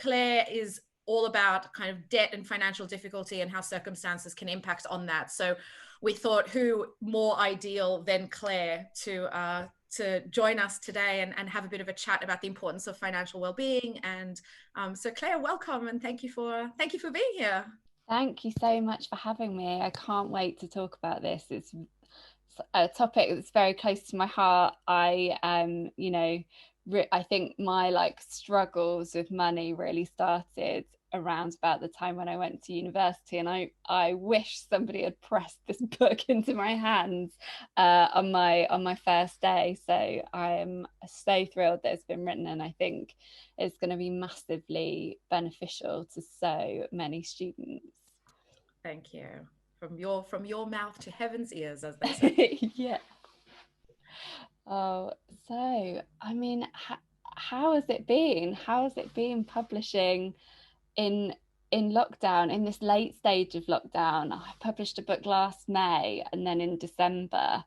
Claire is all about kind of debt and financial difficulty and how circumstances can impact on that. So we thought, who more ideal than Claire to join us today and have a bit of a chat about the importance of financial well-being. And so Claire, welcome, and thank you for being here. Thank you so much for having me. I can't wait to talk about this. It's a topic that's very close to my heart. I think my struggles with money really started around about the time when I went to university, and I wish somebody had pressed this book into my hands on my first day. So I'm so thrilled that it's been written, and I think it's going to be massively beneficial to so many students. Thank you. From your mouth to heaven's ears, as they say. Yeah. Oh, so I mean, how has it been? How has it been publishing in lockdown, in this late stage of lockdown? I published a book last May and then in December,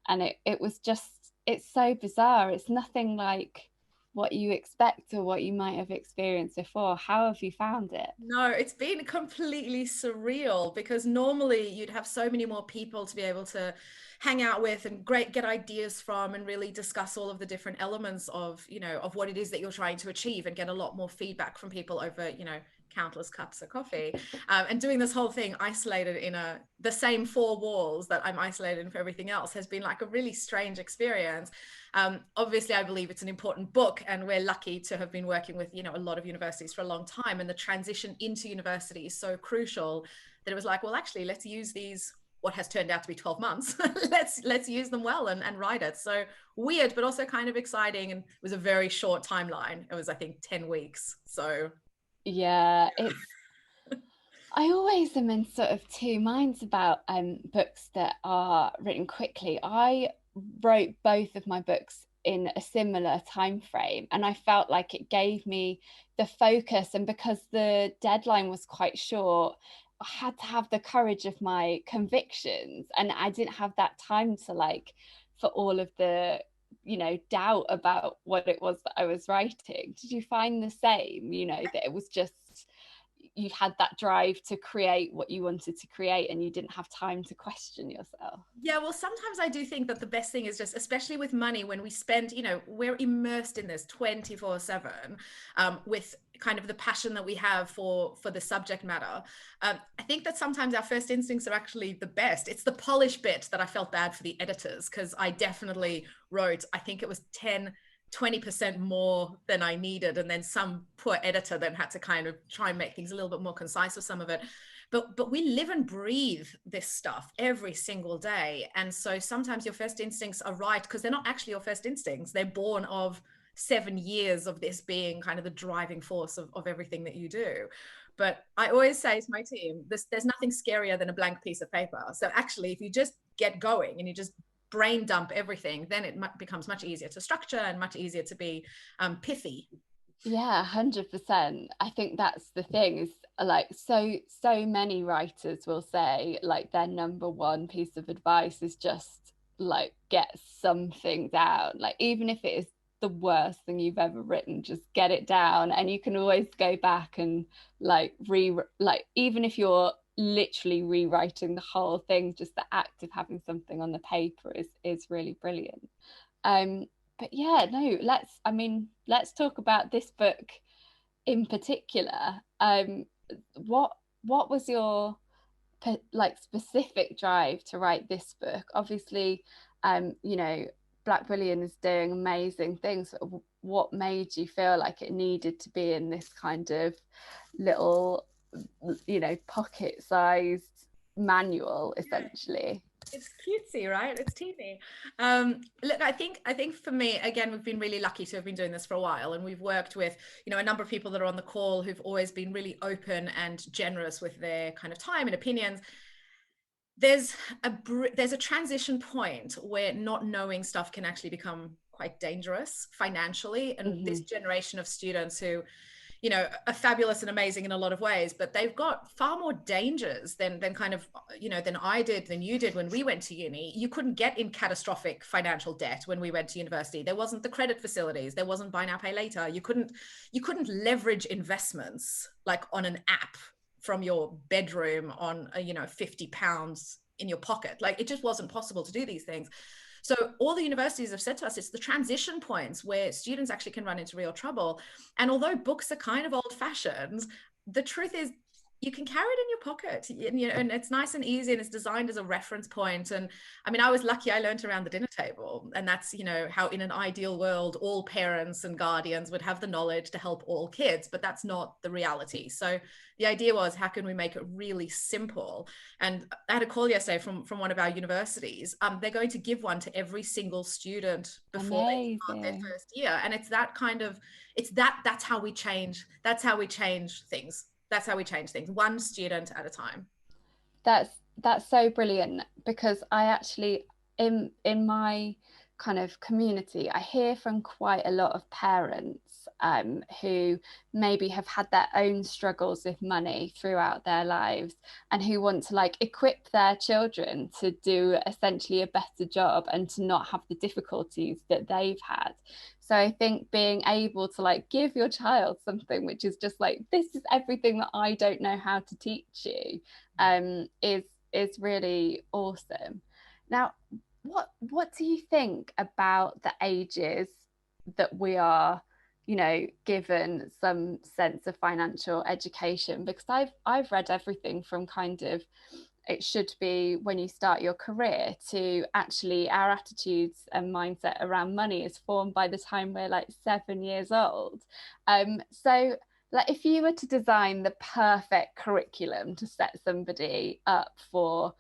and it was just, it's so bizarre. It's nothing like what you expect or what you might have experienced before. How have you found it? No, it's been completely surreal, because normally you'd have so many more people to be able to hang out with and get ideas from, and really discuss all of the different elements of, of what it is that you're trying to achieve, and get a lot more feedback from people over, countless cups of coffee. And doing this whole thing isolated in the same four walls that I'm isolated in for everything else has been like a really strange experience. Obviously, I believe it's an important book, and we're lucky to have been working with, a lot of universities for a long time. And the transition into university is so crucial that it was like, well, actually, let's use these, what has turned out to be 12 months. let's use them well and write it. So weird, but also kind of exciting. And it was a very short timeline. It was, I think, 10 weeks. So yeah, I always am in sort of two minds about books that are written quickly. I wrote both of my books in a similar time frame, and I felt like it gave me the focus, and because the deadline was quite short, I had to have the courage of my convictions, and I didn't have that time to for all of the doubt about what it was that I was writing. Did you find the same, that it was just, you had that drive to create what you wanted to create and you didn't have time to question yourself? Yeah, well, sometimes I do think that the best thing is just, especially with money, when we spend, we're immersed in this 24/7 with kind of the passion that we have for the subject matter. I think that sometimes our first instincts are actually the best. It's the polish bit that I felt bad for the editors, because I definitely wrote, I think it was 20% more than I needed. And then some poor editor then had to kind of try and make things a little bit more concise with some of it. But we live and breathe this stuff every single day. And so sometimes your first instincts are right, because they're not actually your first instincts. They're born of 7 years of this being kind of the driving force of everything that you do. But I always say to my team, there's nothing scarier than a blank piece of paper. So actually, if you just get going and you just brain dump everything, then it becomes much easier to structure and much easier to be pithy. Yeah, 100%. I think that's the thing, is so many writers will say their number one piece of advice is just get something down, even if it is the worst thing you've ever written, just get it down, and you can always go back and even if you're literally rewriting the whole thing, just the act of having something on the paper is really brilliant. But yeah, no, let's talk about this book in particular. What was your specific drive to write this book? Obviously, Blackbullion is doing amazing things. What made you feel like it needed to be in this kind of little, pocket-sized manual, essentially? It's cutesy, right? It's teeny. Look, I think for me, again, we've been really lucky to have been doing this for a while, and we've worked with, a number of people that are on the call who've always been really open and generous with their kind of time and opinions. There's a transition point where not knowing stuff can actually become quite dangerous financially, and this generation of students who you know, are fabulous and amazing in a lot of ways, but they've got far more dangers than kind of, you know, than I did, than you did when we went to uni. You couldn't get in catastrophic financial debt when we went to university. There wasn't the credit facilities. There wasn't buy now, pay later. You couldn't leverage investments like on an app from your bedroom on, you know, £50 in your pocket. Like, it just wasn't possible to do these things. So all the universities have said to us, it's the transition points where students actually can run into real trouble. And although books are kind of old fashioned, the truth is you can carry it in your pocket, and, you know, and it's nice and easy, and it's designed as a reference point. And I mean, I was lucky, I learned around the dinner table, and that's, you know, how in an ideal world all parents and guardians would have the knowledge to help all kids, but that's not the reality. So the idea was, how can we make it really simple? And I had a call yesterday from one of our universities. They're going to give one to every single student before they start their first year. And it's that kind of, that's how we change. That's how we change things. That's how we change things, one student at a time. That's so brilliant, because I actually, in my kind of community, I hear from quite a lot of parents who maybe have had their own struggles with money throughout their lives, and who want to like equip their children to do essentially a better job and to not have the difficulties that they've had. So I think being able to like give your child something which is just like, this is everything that I don't know how to teach you, is really awesome. Now, what do you think about the ages that we are, you know, given some sense of financial education? Because I've read everything from kind of, it should be when you start your career, to actually our attitudes and mindset around money is formed by the time we're like 7 years old. So like, if you were to design the perfect curriculum to set somebody up for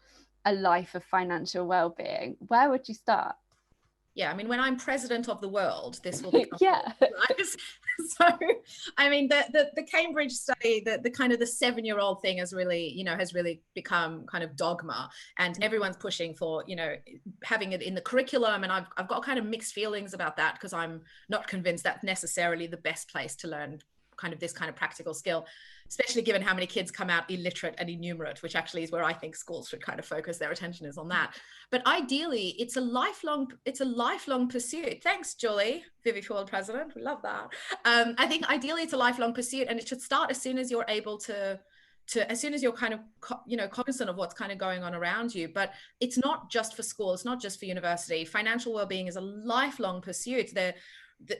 a life of financial well-being, where would you start? Yeah, I mean, when I'm president of the world, this will become Yeah. right? So, I mean, the Cambridge study, the kind of the 7-year-old thing has really, you know, has really become kind of dogma, and everyone's pushing for, you know, having it in the curriculum. And I've got kind of mixed feelings about that, because I'm not convinced that's necessarily the best place to learn kind of this kind of practical skill, especially given how many kids come out illiterate and innumerate, which actually is where I think schools should kind of focus their attention, is on that. But ideally, it's a lifelong pursuit. Thanks, Julie, Vivi for World President. We love that. I think ideally it's a lifelong pursuit, and it should start as soon as you're able to as soon as you're kind of, you know, cognizant of what's kind of going on around you. But it's not just for school, it's not just for university. Financial well-being is a lifelong pursuit.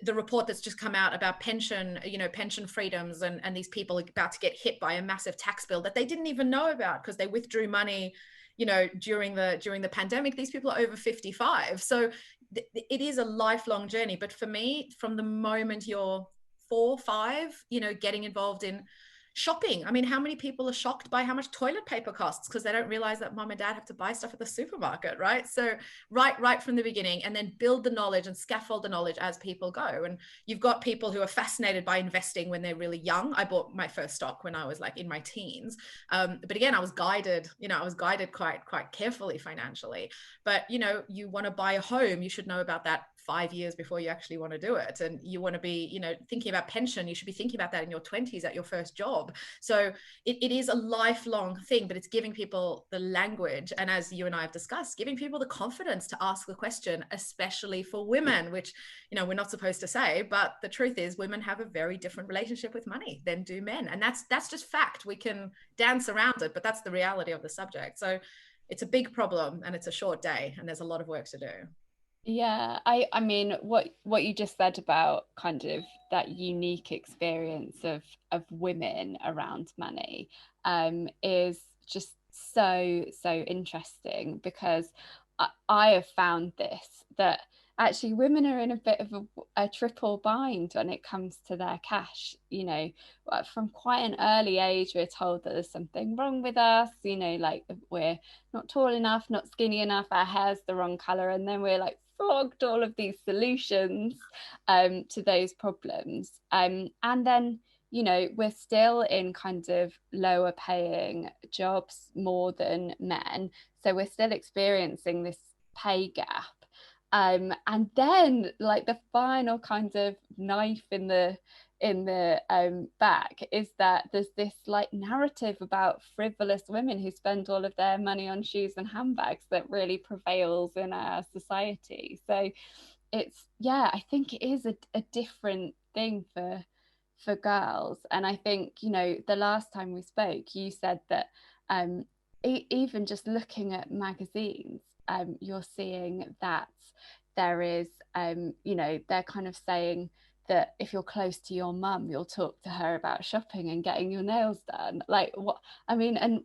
The report that's just come out about pension, you know, pension freedoms, and these people are about to get hit by a massive tax bill that they didn't even know about because they withdrew money, you know, during the pandemic. These people are over 55. So it is a lifelong journey. But for me, from the moment you're 4, 5, you know, getting involved in shopping. I mean, how many people are shocked by how much toilet paper costs because they don't realize that mom and dad have to buy stuff at the supermarket, right? So right from the beginning, and then build the knowledge and scaffold the knowledge as people go. And you've got people who are fascinated by investing when they're really young. I bought my first stock when I was like in my teens. But again, I was guided quite carefully financially. But, you know, you want to buy a home, you should know about that 5 years before you actually want to do it. And you want to be, you know, thinking about pension, you should be thinking about that in your 20s at your first job. So it is a lifelong thing, but it's giving people the language. And as you and I have discussed, giving people the confidence to ask the question, especially for women, which, you know, we're not supposed to say, but the truth is women have a very different relationship with money than do men. And that's just fact. We can dance around it, but that's the reality of the subject. So it's a big problem, and it's a short day, and there's a lot of work to do. Yeah, I mean, what you just said about kind of that unique experience of women around money is just so interesting, because I have found this, that actually women are in a bit of a triple bind when it comes to their cash. You know, from quite an early age we're told that there's something wrong with us, you know, like we're not tall enough, not skinny enough, our hair's the wrong color, and then we're like flogged all of these solutions to those problems, and then, you know, we're still in kind of lower paying jobs more than men, so we're still experiencing this pay gap. And then like the final kind of knife in the back is that there's this like narrative about frivolous women who spend all of their money on shoes and handbags that really prevails in our society. So it's, yeah, I think it is a different thing for girls. And I think, you know, the last time we spoke, you said that even just looking at magazines, you're seeing that there is, you know, they're kind of saying that if you're close to your mum, you'll talk to her about shopping and getting your nails done. Like, what, I mean, and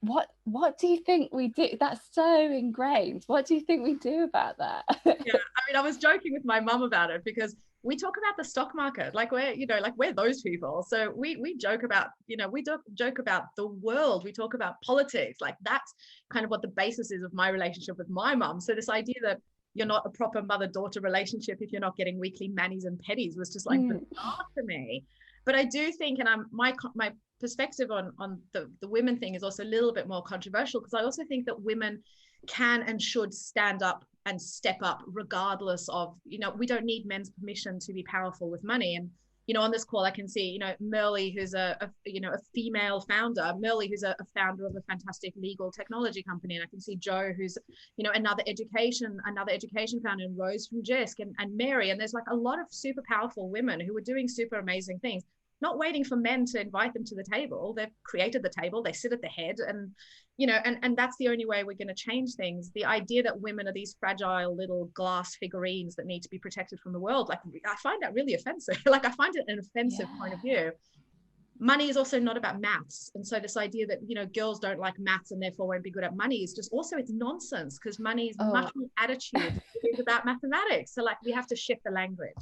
what do you think we do? That's so ingrained. What do you think we do about that? Yeah, I mean, I was joking with my mum about it because we talk about the stock market, like we're, you know, like we're those people. So we joke about, you know, we joke about the world. We talk about politics. Like that's kind of what the basis is of my relationship with my mum. So this idea that you're not a proper mother-daughter relationship if you're not getting weekly manis and petties was just like bizarre to me. But I do think, and my perspective on the women thing is also a little bit more controversial, because I also think that women can and should stand up and step up regardless of, you know, we don't need men's permission to be powerful with money. And you know, on this call I can see, you know, Merle, who's a you know, a female founder, Merle, who's a founder of a fantastic legal technology company, and I can see Joe, who's, you know, another education founder, and Rose from JISC, and Mary, and there's like a lot of super powerful women who are doing super amazing things, not waiting for men to invite them to the table. They've created the table, they sit at the head, and you know, and that's the only way we're going to change things. The idea that women are these fragile little glass figurines that need to be protected from the world, like I find that really offensive. Like I find it an offensive point of view. Money is also not about maths, and so this idea that, you know, girls don't like maths and therefore won't be good at money is just also, it's nonsense, because money is much more attitude. It is about mathematics. So like we have to shift the language.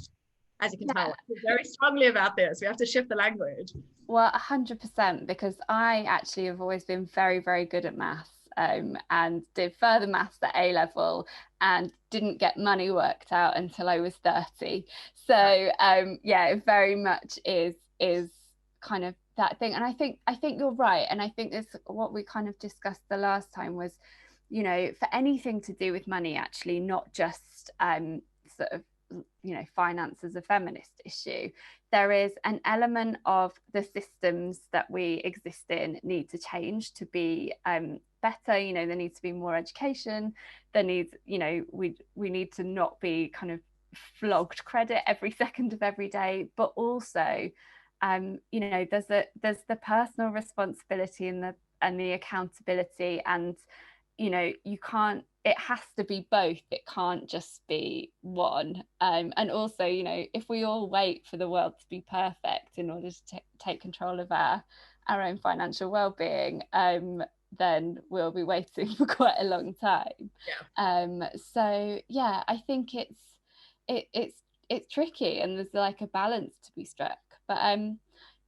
As you can tell, I feel very strongly about this. We have to shift the language. Well, 100%, because I actually have always been very, very good at maths, and did further maths at A level and didn't get money worked out until I was 30. So yeah, it very much is kind of that thing. And I think you're right. And I think this, what we kind of discussed the last time was, you know, for anything to do with money, actually, not just sort of, you know, finance as a feminist issue, there is an element of the systems that we exist in need to change to be better. You know, there needs to be more education. There needs, you know, we need to not be kind of flogged credit every second of every day, but also you know, there's the personal responsibility and the accountability, and you know, you can't, it has to be both, it can't just be one. And also, you know, if we all wait for the world to be perfect in order to take control of our own financial well-being, then we'll be waiting for quite a long time. So yeah, I think it's tricky, and there's like a balance to be struck. But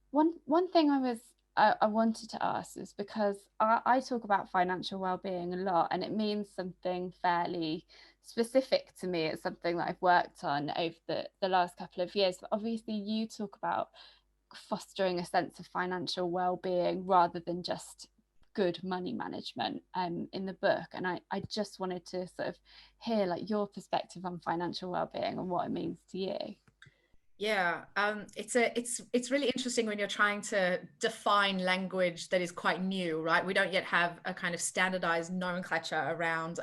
one thing I wanted to ask is, because I talk about financial well-being a lot, and it means something fairly specific to me. It's something that I've worked on over the last couple of years. But obviously you talk about fostering a sense of financial well-being rather than just good money management in the book. And I just wanted to sort of hear like your perspective on financial well-being and what it means to you. Yeah, it's really interesting when you're trying to define language that is quite new, right? We don't yet have a kind of standardized nomenclature around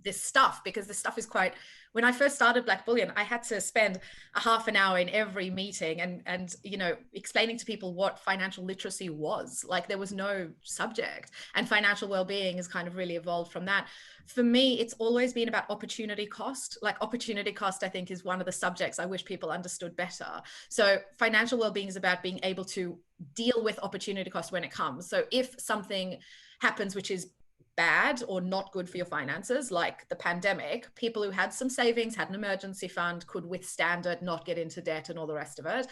this stuff, because this stuff is quite, when I first started Blackbullion, I had to spend a half an hour in every meeting and you know, explaining to people what financial literacy was. Like there was no subject, and financial well-being has kind of really evolved from that. For me, it's always been about opportunity cost. Like opportunity cost, I think, is one of the subjects I wish people understood better. So financial well-being is about being able to deal with opportunity cost when it comes. So if something happens which is bad or not good for your finances, like the pandemic, people who had some savings, had an emergency fund, could withstand it, not get into debt and all the rest of it.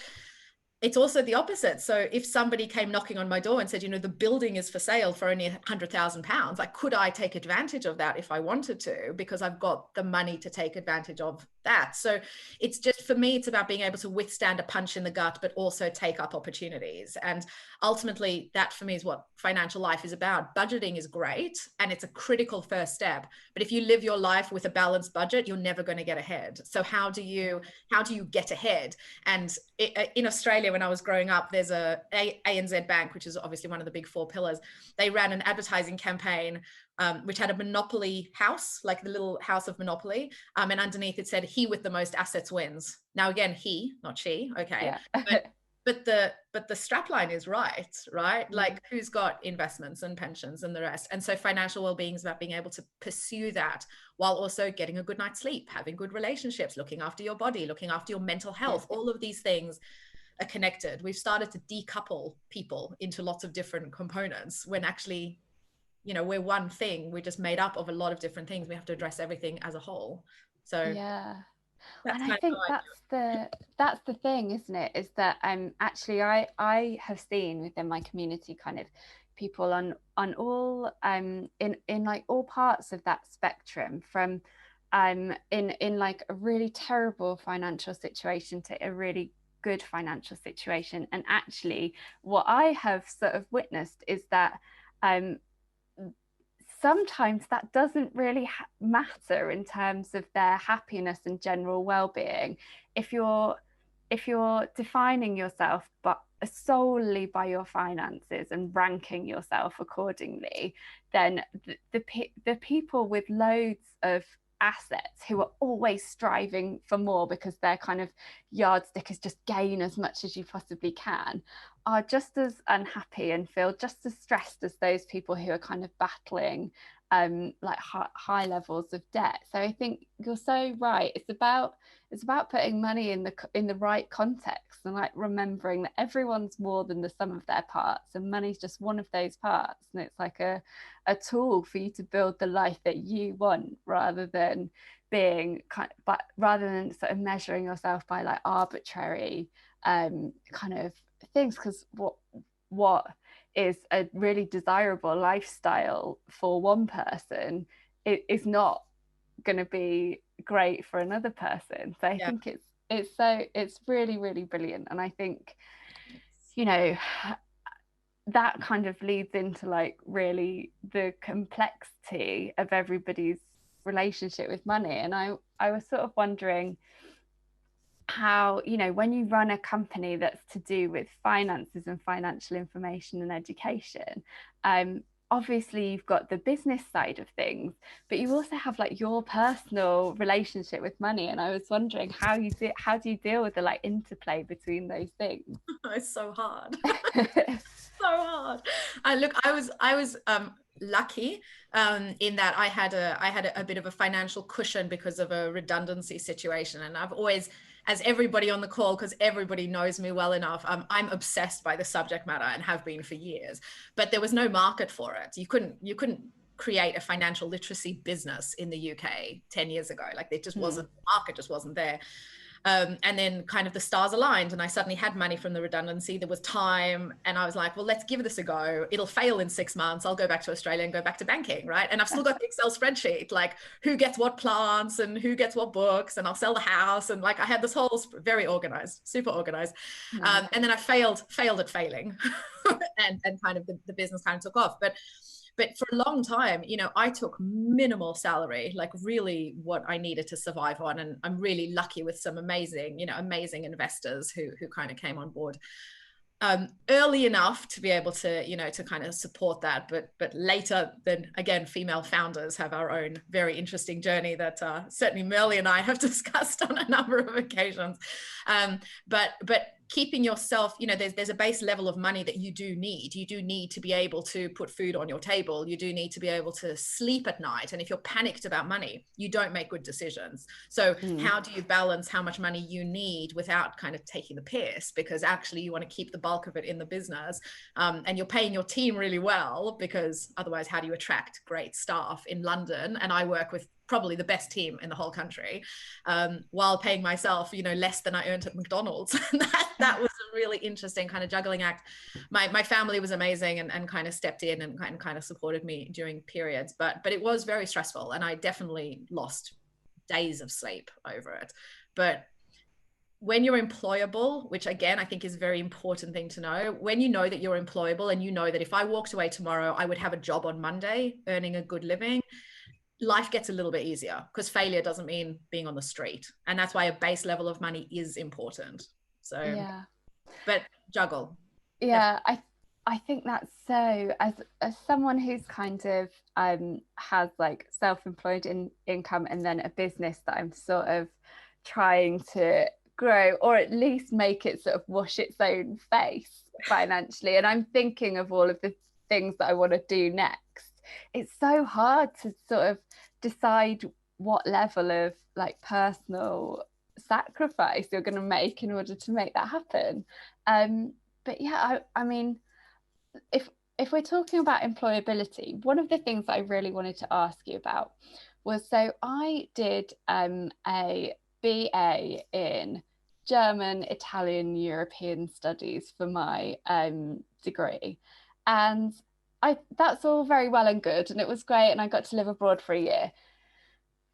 It's also the opposite. So if somebody came knocking on my door and said, you know, the building is for sale for only £100,000, like, could I take advantage of that if I wanted to, because I've got the money to take advantage of that. So it's just, for me, it's about being able to withstand a punch in the gut, but also take up opportunities. And ultimately, that for me is what financial life is about. Budgeting is great and it's a critical first step, but if you live your life with a balanced budget, you're never going to get ahead. So how do you get ahead? And in Australia, when I was growing up, there's a ANZ Bank, which is obviously one of the big four pillars. They ran an advertising campaign which had a Monopoly house, like the little house of Monopoly. And underneath it said, "He with the most assets wins." Now, again, he, not she. Okay. Yeah. But the strapline is right. Like, who's got investments and pensions and the rest? And so financial well-being is about being able to pursue that while also getting a good night's sleep, having good relationships, looking after your body, looking after your mental health. All of these things are connected. We've started to decouple people into lots of different components when actually, we're one thing. We're just made up of a lot of different things. We have to address everything as a whole. So yeah. that's And I think that's the thing, isn't it? Is that actually I have seen within my community kind of people on all in like all parts of that spectrum, from in like a really terrible financial situation to a really good financial situation. And actually what I have sort of witnessed is that sometimes that doesn't really matter in terms of their happiness and general well-being. If you're defining yourself but solely by your finances and ranking yourself accordingly, then the people with loads of assets who are always striving for more because their kind of yardstick is just gain as much as you possibly can, are just as unhappy and feel just as stressed as those people who are kind of battling like high levels of debt. So I think you're so right. It's about putting money in the right context, and like remembering that everyone's more than the sum of their parts, and money's just one of those parts, and it's like a tool for you to build the life that you want, rather than sort of measuring yourself by like arbitrary kind of things. Because what is a really desirable lifestyle for one person, it is not going to be great for another person. So I think it's really, really brilliant. And I think, that kind of leads into like really the complexity of everybody's relationship with money. And I was sort of wondering how, when you run a company that's to do with finances and financial information and education, obviously you've got the business side of things, but you also have like your personal relationship with money. And I was wondering how do you deal with the like interplay between those things? It's so hard. So hard. Look, I was lucky in that I had a bit of a financial cushion because of a redundancy situation. And I've always, as everybody on the call, because everybody knows me well enough, I'm obsessed by the subject matter and have been for years. But there was no market for it. You couldn't create a financial literacy business in the UK 10 years ago. Like, there just wasn't, the market just wasn't there. And then kind of the stars aligned and I suddenly had money from the redundancy. There was time and I was like, well, let's give this a go. It'll fail in 6 months. I'll go back to Australia and go back to banking, right? And I've still got the Excel spreadsheet, like who gets what plants and who gets what books, and I'll sell the house. And like I had this whole very organized, super organized. And then I failed at failing and kind of the business kind of took off. But for a long time, I took minimal salary, like really what I needed to survive on. And I'm really lucky with some amazing investors who kind of came on board early enough to be able to, to kind of support that. But later, then again, female founders have our own very interesting journey that certainly Merle and I have discussed on a number of occasions. But keeping yourself, there's a base level of money that you do need. You do need to be able to put food on your table. You do need to be able to sleep at night. And if you're panicked about money, you don't make good decisions. So how do you balance how much money you need without kind of taking the piss? Because actually you want to keep the bulk of it in the business. And you're paying your team really well, because otherwise how do you attract great staff in London? And I work with probably the best team in the whole country, while paying myself, less than I earned at McDonald's. that was a really interesting kind of juggling act. My family was amazing and kind of stepped in and kind of supported me during periods, but it was very stressful, and I definitely lost days of sleep over it. But when you're employable, which again, I think is a very important thing to know, when you know that you're employable and you know that if I walked away tomorrow, I would have a job on Monday, earning a good living, life gets a little bit easier, because failure doesn't mean being on the street. And that's why a base level of money is important. So, Yeah. but juggle. Yeah, I think that's so, as someone who's kind of has like self-employed income and then a business that I'm sort of trying to grow, or at least make it sort of wash its own face financially, and I'm thinking of all of the things that I want to do next. It's so hard to sort of decide what level of like personal sacrifice you're going to make in order to make that happen. But yeah, I mean, if we're talking about employability, one of the things that I really wanted to ask you about was, so I did a BA in German, Italian, European studies for my degree, and that's all very well and good, and it was great, and I got to live abroad for a year,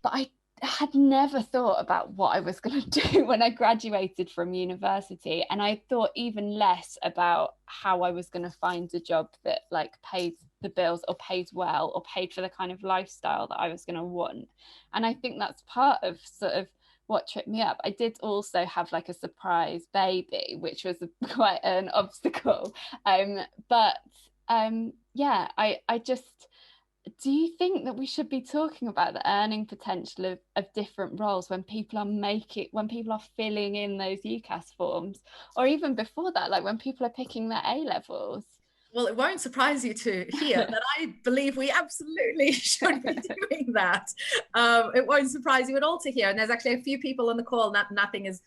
but I had never thought about what I was going to do when I graduated from university, and I thought even less about how I was going to find a job that like paid the bills or paid well or paid for the kind of lifestyle that I was going to want. And I think that's part of sort of what tripped me up. I did also have like a surprise baby, which was quite an obstacle, but yeah, I just, do you think that we should be talking about the earning potential of different roles when people are filling in those UCAS forms, or even before that, like when people are picking their A levels? Well, it won't surprise you to hear that I believe we absolutely should be doing that. It won't surprise you at all to hear. And there's actually a few people on the call. Nothing is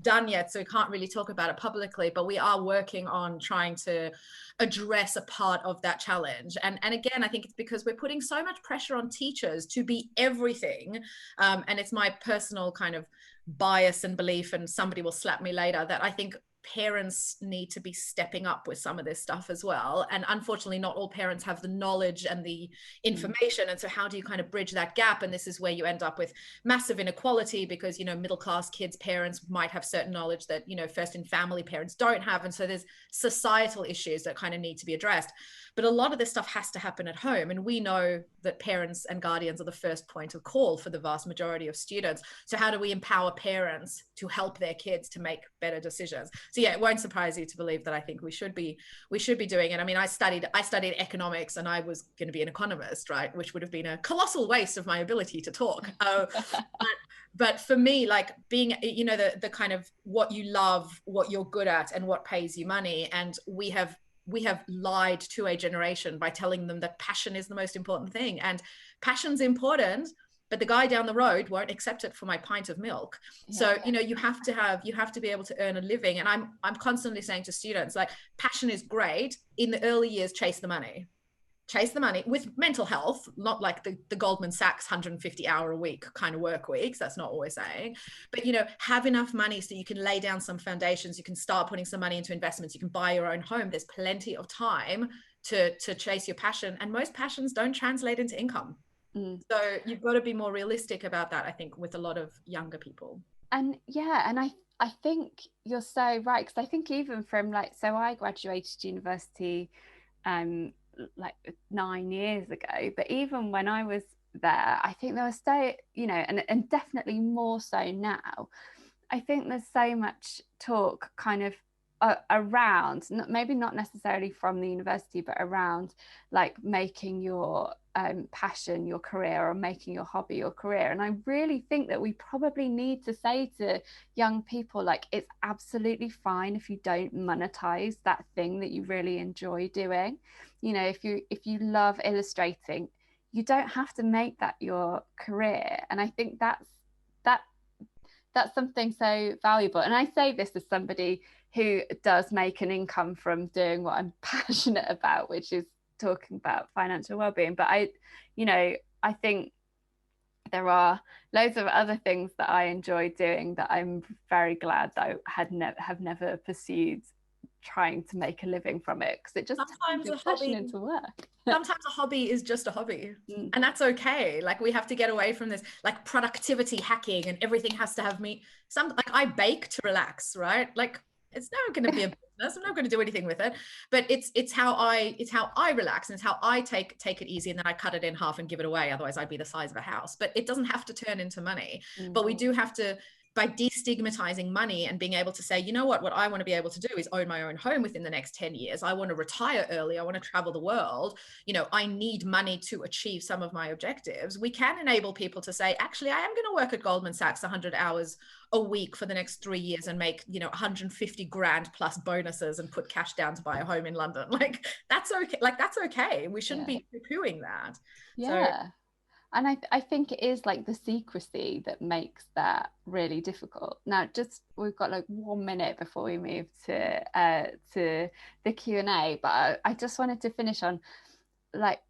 done yet, so we can't really talk about it publicly. But we are working on trying to address a part of that challenge. And again, I think it's because we're putting so much pressure on teachers to be everything. And it's my personal kind of bias and belief, and somebody will slap me later, that I think parents need to be stepping up with some of this stuff as well. And unfortunately, not all parents have the knowledge and the information. And so how do you kind of bridge that gap? And this is where you end up with massive inequality, because, you know, middle class kids' parents might have certain knowledge that, you know, first in family parents don't have. And so there's societal issues that kind of need to be addressed. But a lot of this stuff has to happen at home. And we know that parents and guardians are the first point of call for the vast majority of students. So how do we empower parents to help their kids to make better decisions? So yeah, it won't surprise you to believe that I think we should be doing it. I mean, I studied economics, and I was going to be an economist, right? Which would have been a colossal waste of my ability to talk. But for me, like being, you know, the kind of what you love, what you're good at, and what pays you money. And we have lied to a generation by telling them that passion is the most important thing. And passion's important, but the guy down the road won't accept it for my pint of milk. Yeah. So, you know, you have to be able to earn a living. And I'm constantly saying to students, like, passion is great. In the early years, chase the money with mental health, not like the Goldman Sachs 150-hour a week kind of work weeks. That's not what we're saying. But, you know, have enough money so you can lay down some foundations. You can start putting some money into investments. You can buy your own home. There's plenty of time to chase your passion. And most passions don't translate into income. So you've got to be more realistic about that, I think, with a lot of younger people. And yeah, and I think you're so right, because I think even from like, so I graduated university like 9 years ago, but even when I was there, I think there was so, you know, and definitely more so now, I think there's so much talk kind of around, maybe not necessarily from the university, but around like making your passion your career, or making your hobby your career. And I really think that we probably need to say to young people, like, it's absolutely fine if you don't monetize that thing that you really enjoy doing. You know, if you love illustrating, you don't have to make that your career. And I think that's something so valuable. And I say this as somebody who does make an income from doing what I'm passionate about, which is talking about financial well-being. But I think there are loads of other things that I enjoy doing that I'm very glad that I have never pursued trying to make a living from it, because it just turns your passion into work. Sometimes a hobby is just a hobby, and that's okay. Like, we have to get away from this like productivity hacking and everything has to have me. Like, I bake to relax, right? Like, it's never going to be a business. I'm not going to do anything with it, but it's how I relax, and it's how I take it easy, and then I cut it in half and give it away. Otherwise I'd be the size of a house. But it doesn't have to turn into money. But we do have to, by destigmatizing money and being able to say, you know what I want to be able to do is own my own home within the next 10 years. I want to retire early. I want to travel the world. You know, I need money to achieve some of my objectives. We can enable people to say, actually, I am going to work at Goldman Sachs 100 hours a week for the next 3 years and make, you know, 150 grand plus bonuses and put cash down to buy a home in London. Like, that's okay. Like, that's okay. We shouldn't be poo-pooing that. Yeah. So, and I think it is like the secrecy that makes that really difficult. Now, just, we've got like 1 minute before we move to the Q&A, but I just wanted to finish on, like,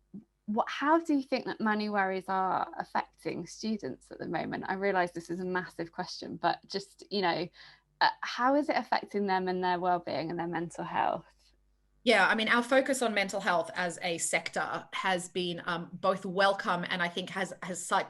how do you think that money worries are affecting students at the moment? I realise this is a massive question, but just, you know, how is it affecting them and their well-being and their mental health? Yeah, I mean, our focus on mental health as a sector has been both welcome, and I think has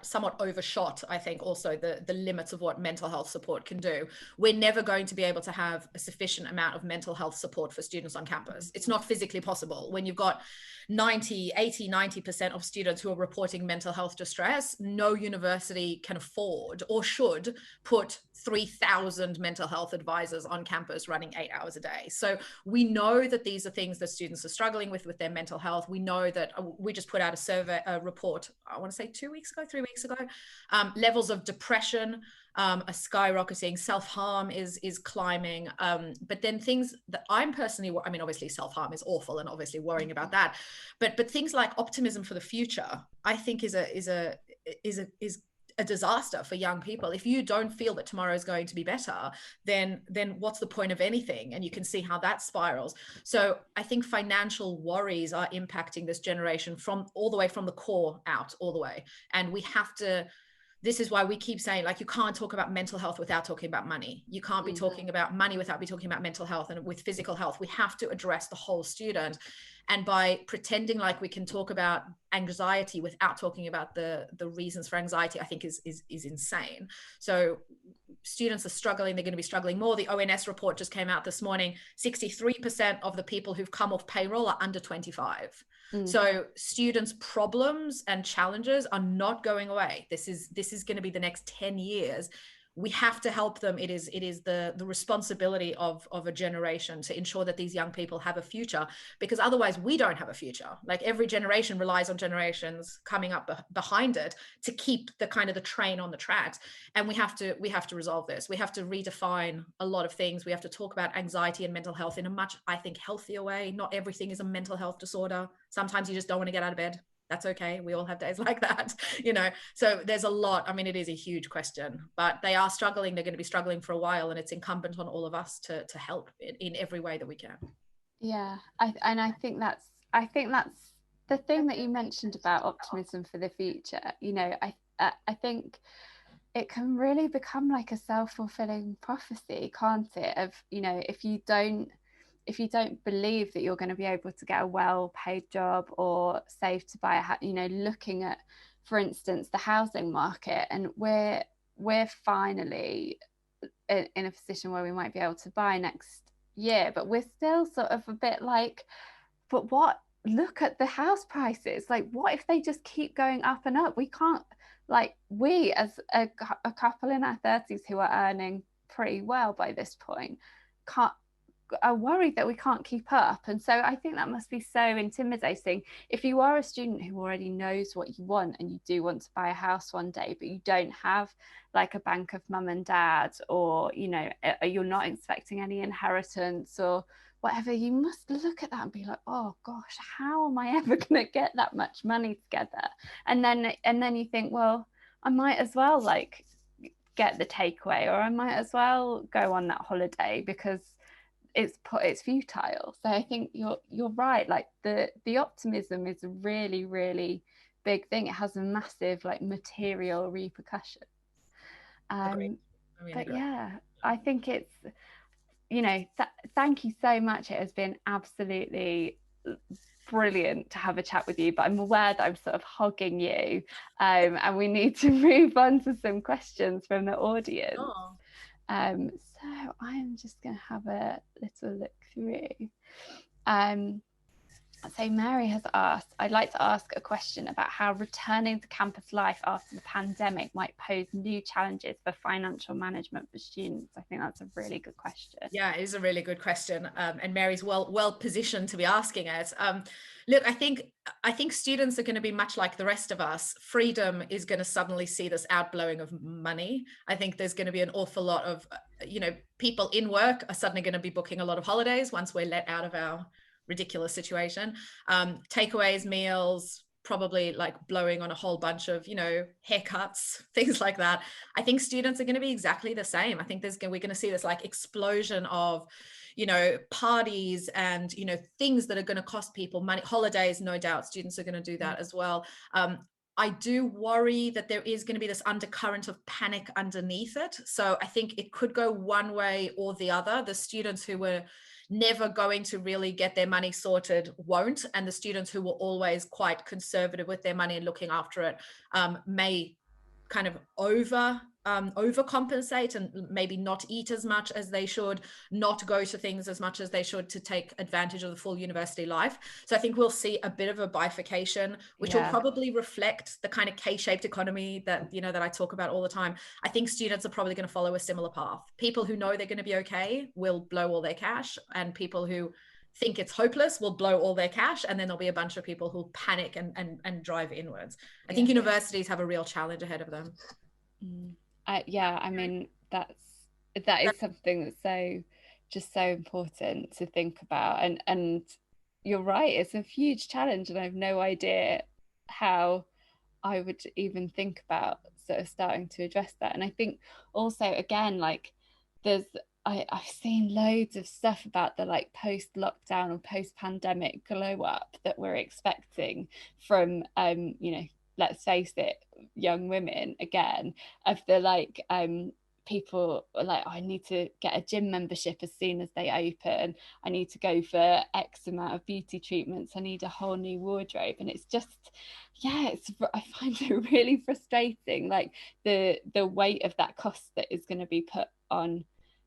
somewhat overshot, I think, also the limits of what mental health support can do. We're never going to be able to have a sufficient amount of mental health support for students on campus. It's not physically possible. When you've got 90% of students who are reporting mental health distress, no university can afford or should put 3,000 mental health advisors on campus running 8 hours a day. So we know that these are things that students are struggling with their mental health. We know that we just put out a report, I want to say 3 weeks ago, levels of depression are skyrocketing, self-harm is climbing, but then things that I'm personally, I mean, obviously self-harm is awful and obviously worrying about that, but things like optimism for the future, I think is a disaster for young people. If you don't feel that tomorrow is going to be better, then what's the point of anything? And you can see how that spirals. So I think financial worries are impacting this generation from all the way from the core out all the way. And we have to, this is why we keep saying, like, you can't talk about mental health without talking about money. You can't be talking about money without be talking about mental health. And with physical health, we have to address the whole student. And by pretending like we can talk about anxiety without talking about the reasons for anxiety, I think is insane. So students are struggling. They're going to be struggling more. The ONS report just came out this morning. 63% of the people who've come off payroll are under 25. So students' problems and challenges are not going away. This is going to be the next 10 years. We have to help them. It is the responsibility of a generation to ensure that these young people have a future, because otherwise we don't have a future. Like, every generation relies on generations coming up behind it to keep the kind of the train on the tracks. And we have to resolve this. We have to redefine a lot of things. We have to talk about anxiety and mental health in a much, I think, healthier way. Not everything is a mental health disorder. Sometimes you just don't want to get out of bed. That's okay. We all have days like that, you know. So there's a lot. I mean, it is a huge question, but they are struggling. They're going to be struggling for a while, and it's incumbent on all of us to help in every way that we can. Yeah, I think that's the thing that you mentioned about optimism for the future. You know, I think it can really become like a self-fulfilling prophecy, can't it? Of, you know, if you don't believe that you're going to be able to get a well-paid job or save to buy a house, you know, looking at, for instance, the housing market, and we're finally in a position where we might be able to buy next year, but we're still sort of a bit like, but what? Look at the house prices. Like, what if they just keep going up and up? We can't, like, we as a couple in our 30s who are earning pretty well by this point are worried that we can't keep up. And so I think that must be so intimidating if you are a student who already knows what you want and you do want to buy a house one day, but you don't have like a bank of mum and dad, or, you know, you're not expecting any inheritance or whatever. You must look at that and be like, oh gosh, how am I ever going to get that much money together? And then you think, well, I might as well like get the takeaway, or I might as well go on that holiday because it's futile. So I think you're right. Like, the optimism is a really, really big thing. It has a massive like material repercussion. But yeah, I think you know, thank you so much. It has been absolutely brilliant to have a chat with you, but I'm aware that I'm sort of hogging you, and we need to move on to some questions from the audience. Oh. So I'm just going to have a little look through. So Mary has asked, I'd like to ask a question about how returning to campus life after the pandemic might pose new challenges for financial management for students. I think that's a really good question. Yeah, it is a really good question, and Mary's well positioned to be asking it. Look, I think students are going to be much like the rest of us. Freedom is going to suddenly see this outblowing of money. I think there's going to be an awful lot of, people in work are suddenly going to be booking a lot of holidays once we're let out of our ridiculous situation. Takeaways, meals, probably like blowing on a whole bunch of, haircuts, things like that. I think students are going to be exactly the same. I think we're going to see this like explosion of, parties and, things that are going to cost people money. Holidays, no doubt, students are going to do that as well. I do worry that there is going to be this undercurrent of panic underneath it. So I think it could go one way or the other. The students who were never going to really get their money sorted won't, and the students who were always quite conservative with their money and looking after it may kind of overcompensate and maybe not eat as much as they should, not go to things as much as they should to take advantage of the full university life. So I think we'll see a bit of a bifurcation, which will probably reflect the kind of K-shaped economy that, that I talk about all the time. I think students are probably going to follow a similar path. People who know they're going to be okay will blow all their cash, and people who think it's hopeless will blow all their cash, and then there'll be a bunch of people who'll panic and drive inwards. I think universities have a real challenge ahead of them. I mean, that is something that's so important to think about, and you're right, it's a huge challenge, and I have no idea how I would even think about sort of starting to address that. And I think also, again, like I've seen loads of stuff about the like post-lockdown or post-pandemic glow up that we're expecting from let's face it, young women again, of the like people like, oh, I need to get a gym membership as soon as they open, I need to go for X amount of beauty treatments, I need a whole new wardrobe. And it's just, I find it really frustrating, like the weight of that cost that is going to be put on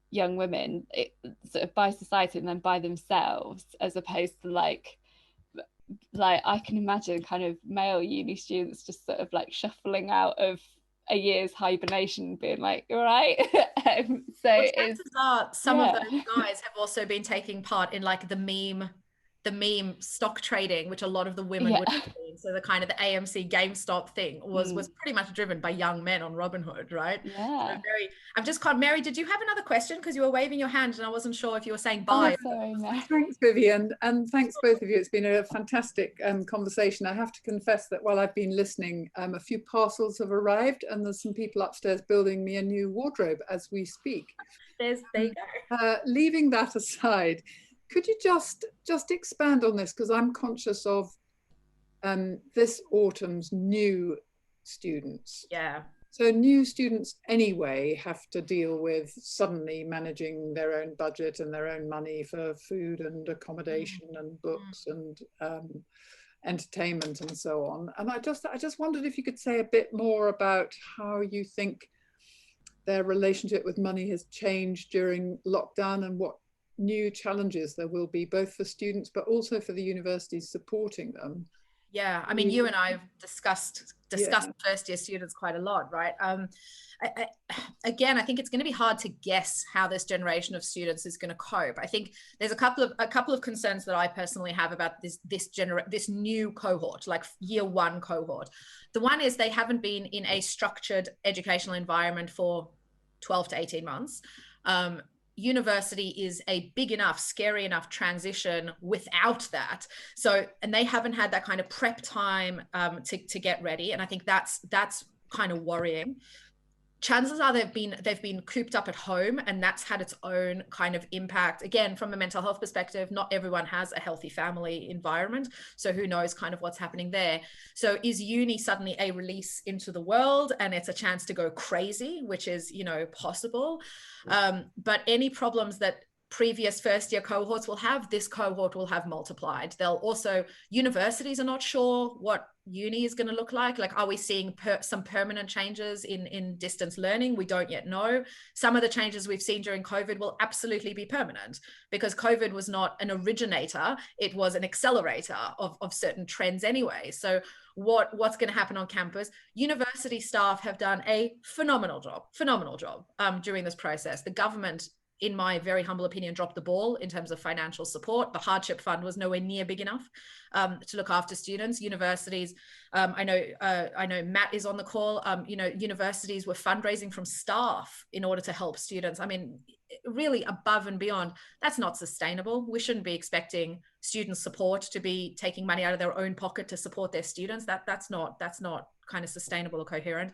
young women, sort of by society and then by themselves, as opposed to like I can imagine kind of male uni students just sort of like shuffling out of a year's hibernation being like, all right. Chances are some of those guys have also been taking part in like the meme stock trading, which a lot of the women would have been. So the kind of the AMC GameStop thing was pretty much driven by young men on Robinhood, right? Yeah. So I've just caught Mary, did you have another question? Because you were waving your hand and I wasn't sure if you were saying bye. Oh, sorry, Mary. Thanks, Vivian, and thanks both of you. It's been a fantastic conversation. I have to confess that while I've been listening, a few parcels have arrived, and there's some people upstairs building me a new wardrobe as we speak. There you go. Leaving that aside, could you just expand on this? Because I'm conscious of this autumn's new students. Yeah. So new students anyway have to deal with suddenly managing their own budget and their own money for food and accommodation and books and entertainment and so on. And I just wondered if you could say a bit more about how you think their relationship with money has changed during lockdown, and what new challenges there will be both for students but also for the universities supporting them. Yeah, I mean, you and I have discussed first year students quite a lot, right? Again, I think it's going to be hard to guess how this generation of students is going to cope. I think there's a couple of concerns that I personally have about this new cohort, like year one cohort. The one is they haven't been in a structured educational environment for 12 to 18 months. University is a big enough, scary enough transition without that. So, and they haven't had that kind of prep time to get ready. And I think that's kind of worrying. Chances are they've been cooped up at home, and that's had its own kind of impact. Again, from a mental health perspective, not everyone has a healthy family environment. So who knows kind of what's happening there. So is uni suddenly a release into the world and it's a chance to go crazy, which is, possible. But any problems that previous first year cohorts will have, this cohort will have multiplied. They'll also, universities are not sure what uni is going to look like. Like, are we seeing some permanent changes in distance learning? We don't yet know. Some of the changes we've seen during COVID will absolutely be permanent, because COVID was not an originator, it was an accelerator of certain trends anyway. So what's going to happen on campus? University staff have done a phenomenal job during this process. The government, in my very humble opinion, dropped the ball in terms of financial support. The hardship fund was nowhere near big enough to look after students. Universities, I know Matt is on the call. Universities were fundraising from staff in order to help students. I mean, really above and beyond. That's not sustainable. We shouldn't be expecting student support to be taking money out of their own pocket to support their students. That's not kind of sustainable or coherent.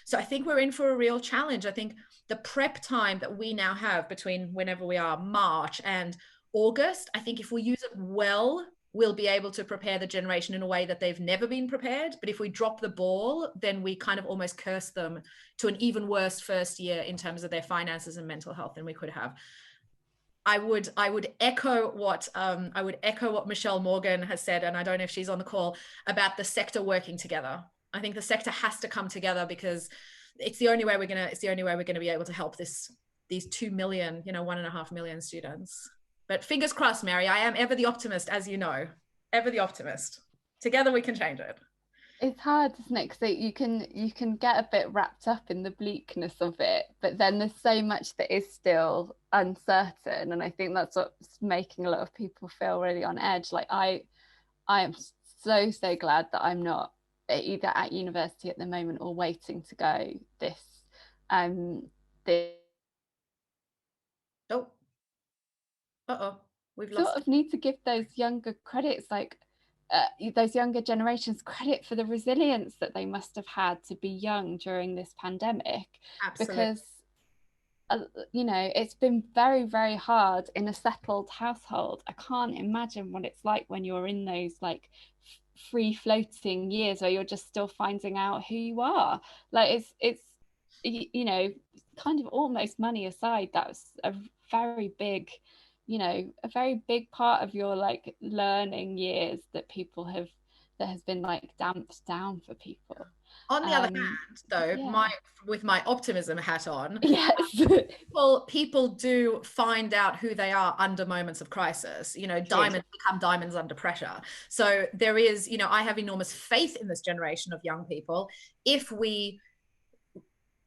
So I think we're in for a real challenge. I think the prep time that we now have between whenever we are, March and August, I think if we use it well, we'll be able to prepare the generation in a way that they've never been prepared. But if we drop the ball, then we kind of almost curse them to an even worse first year in terms of their finances and mental health than we could have. I would echo what Michelle Morgan has said, and I don't know if she's on the call, about the sector working together. I think the sector has to come together, because it's the only way we're gonna be able to help these 2 million, 1.5 million students. But fingers crossed, Mary. I am ever the optimist, as you know, ever the optimist. Together we can change it. It's hard, isn't it? Because you can get a bit wrapped up in the bleakness of it, but then there's so much that is still uncertain, and I think that's what's making a lot of people feel really on edge. Like I am so glad that I'm not either at university at the moment or waiting to go this we've lost sort of need to give those younger credits, like those younger generations, credit for the resilience that they must have had to be young during this pandemic. Absolutely. Because it's been very, very hard in a settled household. I can't imagine what it's like when you're in those like free floating years where you're just still finding out who you are. Like it's kind of almost money aside, that's a very big part of your like learning years that has been like damped down for people. On the other hand, though, with my optimism hat on, yes, people do find out who they are under moments of crisis. Diamonds become diamonds under pressure. So there is, I have enormous faith in this generation of young people. If we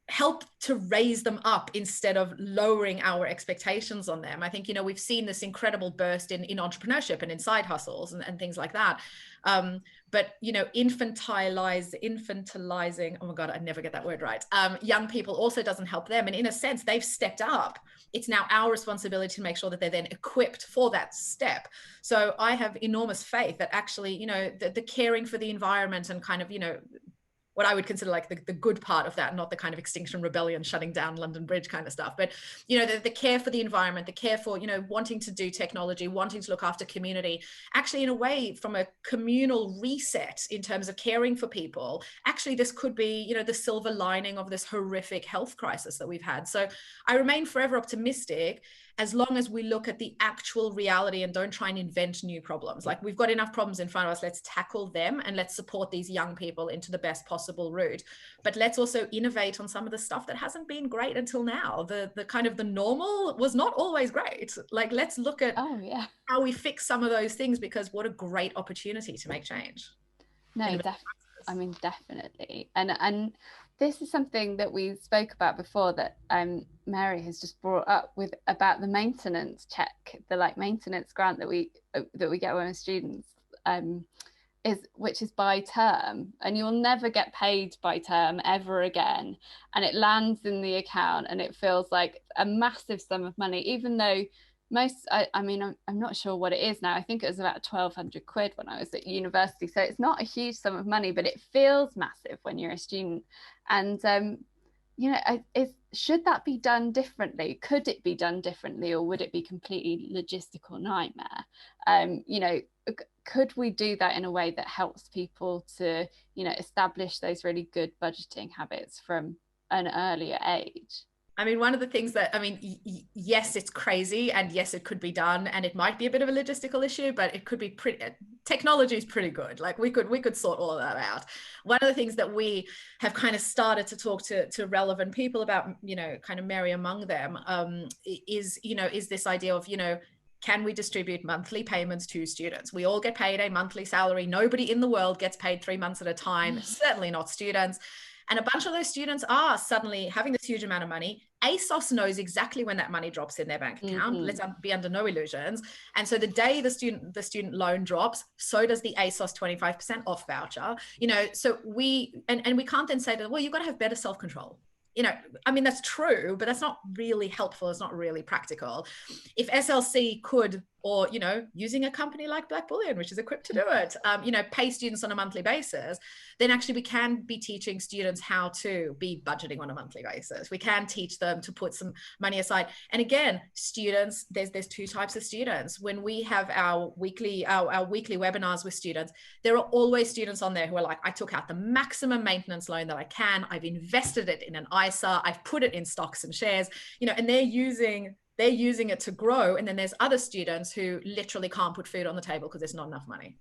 help to raise them up instead of lowering our expectations on them. I think, we've seen this incredible burst in entrepreneurship and in side hustles and things like that. But, infantilizing, oh my God, I never get that word right. Young people also doesn't help them. And in a sense, they've stepped up. It's now our responsibility to make sure that they're then equipped for that step. So I have enormous faith that actually, the caring for the environment and kind of, what I would consider like the good part of that, not the kind of Extinction Rebellion, shutting down London Bridge kind of stuff, but, the care for the environment, the care for, wanting to do technology, wanting to look after community, actually in a way from a communal reset in terms of caring for people, actually this could be, the silver lining of this horrific health crisis that we've had. So I remain forever optimistic, as long as we look at the actual reality and don't try and invent new problems. Like, we've got enough problems in front of us, let's tackle them and let's support these young people into the best possible route. But let's also innovate on some of the stuff that hasn't been great until now. The kind of the normal was not always great. Like, let's look at how we fix some of those things, because what a great opportunity to make change. No, definitely. And this is something that we spoke about before that Mary has just brought up about the maintenance check, the like maintenance grant that we get when we're students, which is by term, and you'll never get paid by term ever again, and it lands in the account and it feels like a massive sum of money, even though I'm not sure what it is now. I think it was about 1,200 quid when I was at university. So it's not a huge sum of money, but it feels massive when you're a student. And, should that be done differently? Could it be done differently, or would it be completely logistical nightmare? Could we do that in a way that helps people to, establish those really good budgeting habits from an earlier age? I mean, one of the things that, I mean, yes, it's crazy, and yes, it could be done, and it might be a bit of a logistical issue, but it could be pretty, technology is pretty good. Like we could sort all of that out. One of the things that we have kind of started to talk to relevant people about, you know, kind of marry among them, is, you know, is this idea of, you know, can we distribute monthly payments to students? We all get paid a monthly salary. Nobody in the world gets paid 3 months at a time, certainly not students. And a bunch of those students are suddenly having this huge amount of money. ASOS knows exactly when that money drops in their bank account. Let's be under no illusions. And so the day the student loan drops, so does the ASOS 25% off voucher. You know, so we can't then say to them, well, you've got to have better self-control. You know, I mean, that's true, but that's not really helpful. It's not really practical. If SLC could, or, you know, using a company like Blackbullion, which is equipped to do it, you know, pay students on a monthly basis, then actually we can be teaching students how to be budgeting on a monthly basis. We can teach them to put some money aside. And again, students, there's two types of students. When we have our weekly webinars with students, there are always students on there who are like, I took out the maximum maintenance loan that I can. I've invested it in an ISA. I've put it in stocks and shares, you know, and they're using it to grow. And then there's other students who literally can't put food on the table because there's not enough money.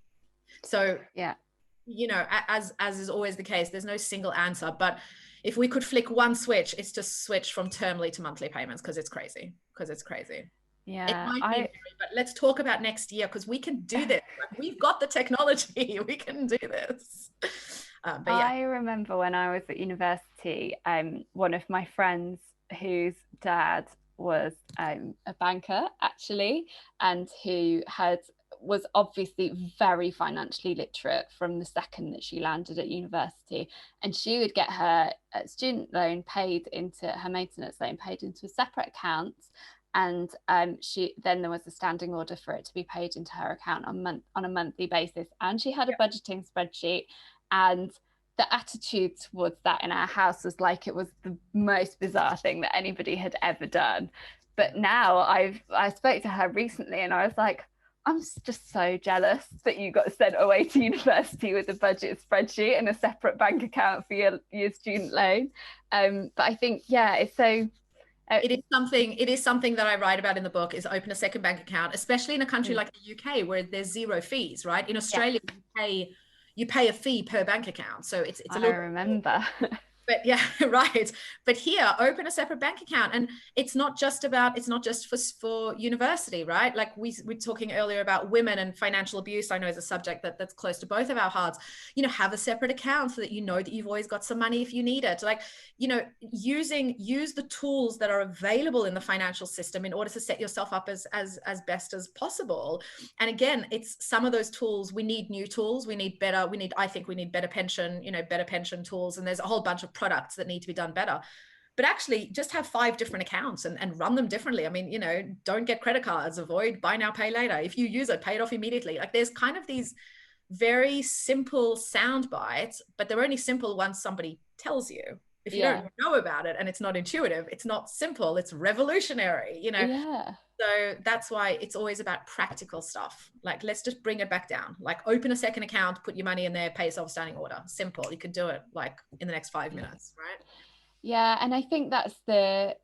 So yeah, you know, as is always the case, there's no single answer. But if we could flick one switch, it's to switch from termly to monthly payments, because it's crazy. Yeah, it might be, but let's talk about next year, because we can do this. Like, we've got the technology. We can do this. But yeah. I remember when I was at university, one of my friends whose dad was a banker actually, and who was obviously very financially literate from the second that she landed at university, and she would get her student loan paid into her maintenance loan paid into a separate account, and then there was a standing order for it to be paid into her account on a monthly basis, and she had a budgeting spreadsheet, and the attitude towards that in our house was like it was the most bizarre thing that anybody had ever done. But now I spoke to her recently, and I was like, I'm just so jealous that you got sent away to university with a budget spreadsheet and a separate bank account for your student loan. But I think, yeah, it's so... It is something that I write about in the book, is open a second bank account, especially in a country like the UK where there's zero fees, right? In Australia, you pay a fee per bank account. So it's a little... I remember. But yeah, right. But here, open a separate bank account. And it's not just for university, right? Like we're talking earlier about women and financial abuse. I know is a subject that's close to both of our hearts. You know, have a separate account so that you know that you've always got some money if you need it. Like, you know, use the tools that are available in the financial system in order to set yourself up as best as possible. And again, it's some of those tools. We need new tools. I think we need better pension tools. And there's a whole bunch of products that need to be done better. But actually just have 5 different accounts and run them differently. I mean, you know, don't get credit cards, avoid buy now, pay later. If you use it, pay it off immediately. Like, there's kind of these very simple sound bites, but they're only simple once somebody tells you. If you don't know about it and it's not intuitive, it's not simple, it's revolutionary, you know? Yeah. So that's why it's always about practical stuff. Like, let's just bring it back down. Like, open a second account, put your money in there, pay yourself a standing order. Simple. You can do it like in the next 5 minutes, right? Yeah, and I think that's the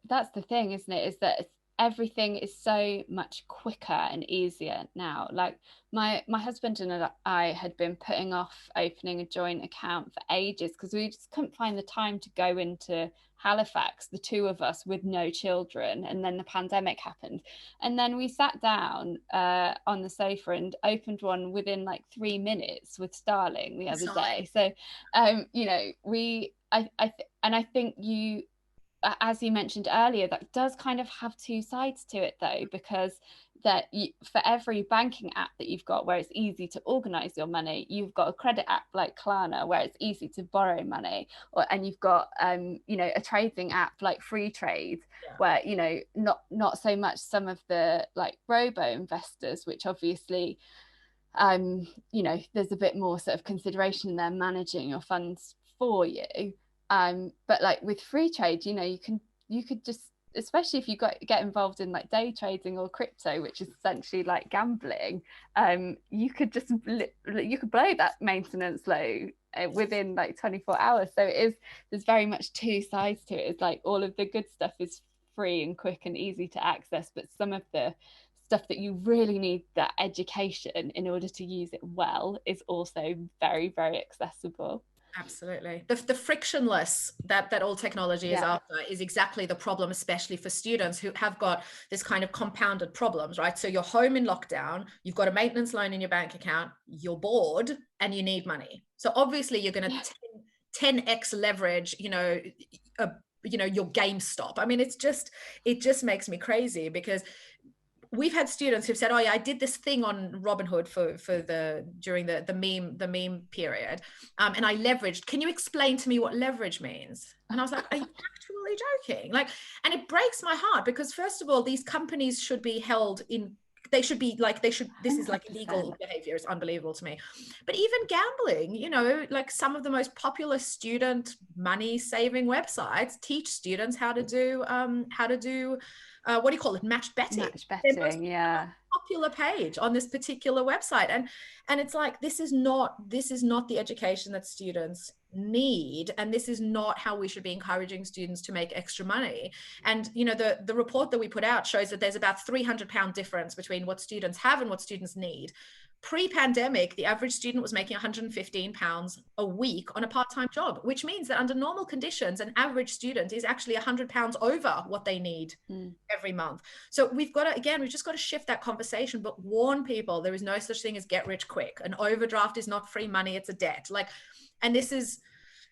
thing, isn't it? Is that everything is so much quicker and easier now. Like my husband and I had been putting off opening a joint account for ages because we just couldn't find the time to go into Halifax, the two of us with no children, and then the pandemic happened, and then we sat down on the sofa and opened one within like 3 minutes with Starling the other day. So you know, I think you, as you mentioned earlier, that does kind of have two sides to it though, because for every banking app that you've got where it's easy to organize your money, you've got a credit app like Klarna where it's easy to borrow money, and you've got you know, a trading app like Free Trade, where, you know, not so much some of the like robo investors, which obviously you know, there's a bit more sort of consideration in there managing your funds for you. But like with Free Trade, you know, you could just especially if you get involved in like day trading or crypto, which is essentially like gambling, you could blow that maintenance low within like 24 hours. So there's very much two sides to it. It's like all of the good stuff is free and quick and easy to access, but some of the stuff that you really need that education in order to use it well is also very, very accessible. Absolutely. The frictionless that all technology is after is exactly the problem, especially for students who have got this kind of compounded problems, right? So you're home in lockdown, you've got a maintenance loan in your bank account, you're bored and you need money. So obviously you're going to 10x leverage, your GameStop. I mean, it just makes me crazy, because we've had students who've said, oh yeah, I did this thing on Robinhood during the meme period, and I leveraged. Can you explain to me what leverage means? And I was like, are you actually joking? Like, and it breaks my heart, because first of all, these companies should be held in. This is like illegal behavior. It's unbelievable to me. But even gambling, like some of the most popular student money saving websites teach students how to do what do you call it? Match betting. Yeah. Popular page on this particular website, and it's like, this is not the education that students need, and this is not how we should be encouraging students to make extra money. And the report that we put out shows that there's about £300 difference between what students have and what students need. Pre-pandemic, the average student was making £115 a week on a part-time job, which means that under normal conditions, an average student is actually £100 over what they need every month. So we've just got to shift that conversation, but warn people there is no such thing as get rich quick. An overdraft is not free money, it's a debt. And this is